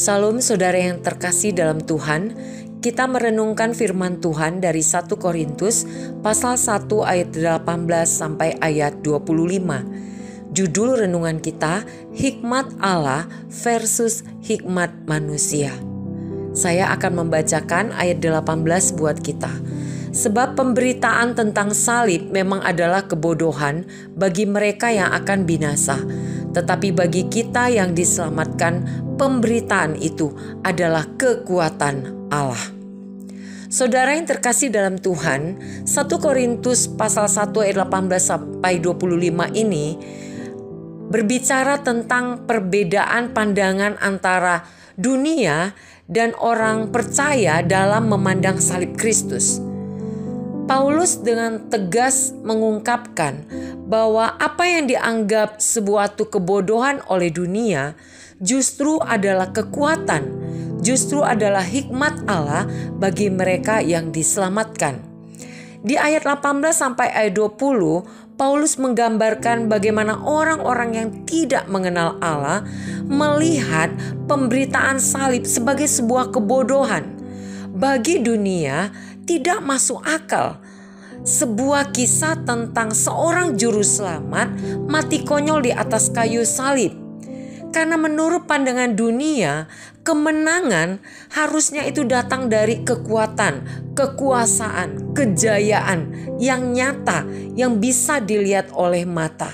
Salam saudara yang terkasih dalam Tuhan, kita merenungkan firman Tuhan dari 1 Korintus pasal 1 ayat 18 sampai ayat 25. Judul renungan kita, Hikmat Allah versus Hikmat Manusia. Saya akan membacakan ayat 18 buat kita. Sebab pemberitaan tentang salib memang adalah kebodohan bagi mereka yang akan binasa. Tetapi bagi kita yang diselamatkan, pemberitaan itu adalah kekuatan Allah. Saudara yang terkasih dalam Tuhan, 1 Korintus pasal 1 ayat 18 sampai 25 ini berbicara tentang perbedaan pandangan antara dunia dan orang percaya dalam memandang salib Kristus. Paulus dengan tegas mengungkapkan bahwa apa yang dianggap sebuah kebodohan oleh dunia justru adalah kekuatan, justru adalah hikmat Allah bagi mereka yang diselamatkan. Di ayat 18 sampai ayat 20, Paulus menggambarkan bagaimana orang-orang yang tidak mengenal Allah melihat pemberitaan salib sebagai sebuah kebodohan. Bagi dunia tidak masuk akal sebuah kisah tentang seorang juru selamat mati konyol di atas kayu salib. Karena menurut pandangan dunia, kemenangan harusnya itu datang dari kekuatan, kekuasaan, kejayaan yang nyata yang bisa dilihat oleh mata.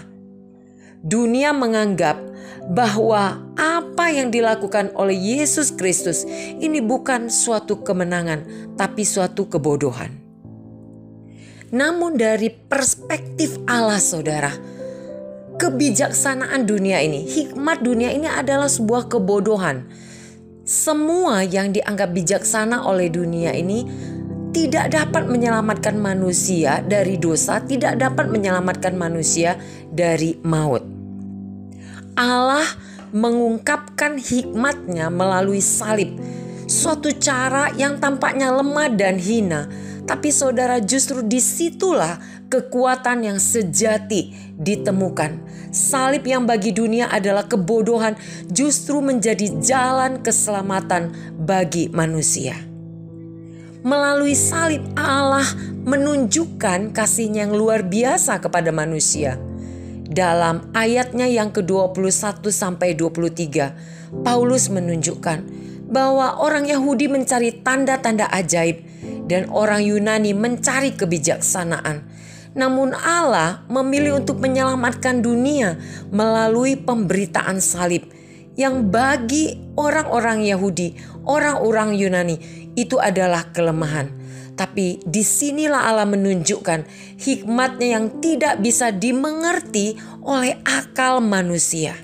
Dunia menganggap bahwa apa yang dilakukan oleh Yesus Kristus ini bukan suatu kemenangan, tapi suatu kebodohan. Namun dari perspektif Allah, saudara, kebijaksanaan dunia ini, hikmat dunia ini adalah sebuah kebodohan. Semua yang dianggap bijaksana oleh dunia ini tidak dapat menyelamatkan manusia dari dosa, tidak dapat menyelamatkan manusia dari maut. Allah mengungkapkan hikmatnya melalui salib, suatu cara yang tampaknya lemah dan hina. Tapi saudara, justru disitulah kekuatan yang sejati ditemukan. Salib yang bagi dunia adalah kebodohan justru menjadi jalan keselamatan bagi manusia. Melalui salib Allah menunjukkan kasih-Nya yang luar biasa kepada manusia. Dalam ayatnya yang ke-21 sampai 23, Paulus menunjukkan bahwa orang Yahudi mencari tanda-tanda ajaib dan orang Yunani mencari kebijaksanaan. Namun Allah memilih untuk menyelamatkan dunia melalui pemberitaan salib yang bagi orang-orang Yahudi, orang-orang Yunani itu adalah kelemahan. Tapi disinilah Allah menunjukkan hikmatnya yang tidak bisa dimengerti oleh akal manusia.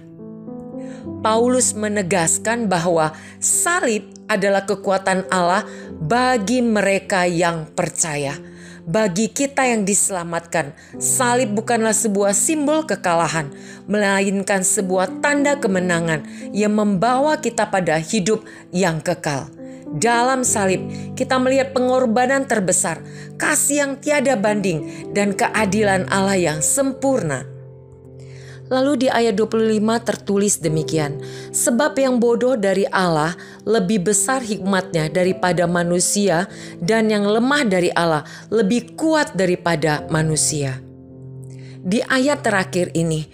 Paulus menegaskan bahwa salib adalah kekuatan Allah bagi mereka yang percaya. Bagi kita yang diselamatkan, salib bukanlah sebuah simbol kekalahan, melainkan sebuah tanda kemenangan yang membawa kita pada hidup yang kekal. Dalam salib, kita melihat pengorbanan terbesar, kasih yang tiada banding, dan keadilan Allah yang sempurna. Lalu di ayat 25 tertulis demikian, sebab yang bodoh dari Allah lebih besar hikmatnya daripada manusia, dan yang lemah dari Allah lebih kuat daripada manusia. Di ayat terakhir ini,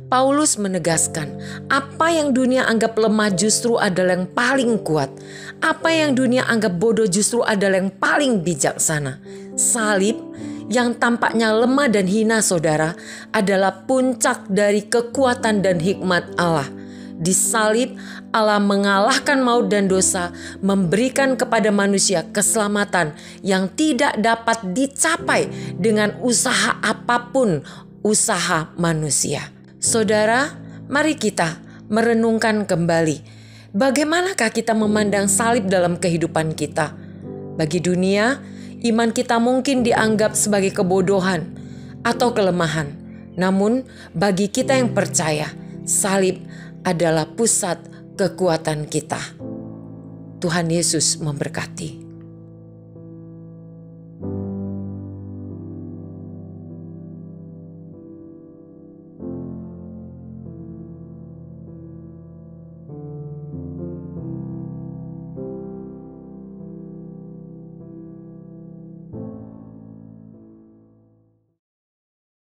Paulus menegaskan apa yang dunia anggap lemah justru adalah yang paling kuat. Apa yang dunia anggap bodoh justru adalah yang paling bijaksana. Salib yang tampaknya lemah dan hina, saudara, adalah puncak dari kekuatan dan hikmat Allah. Di salib, Allah mengalahkan maut dan dosa, memberikan kepada manusia keselamatan yang tidak dapat dicapai dengan usaha apapun, usaha manusia. Saudara, mari kita merenungkan kembali, bagaimanakah kita memandang salib dalam kehidupan kita? Bagi dunia, iman kita mungkin dianggap sebagai kebodohan atau kelemahan. Namun bagi kita yang percaya, salib adalah pusat kekuatan kita. Tuhan Yesus memberkati.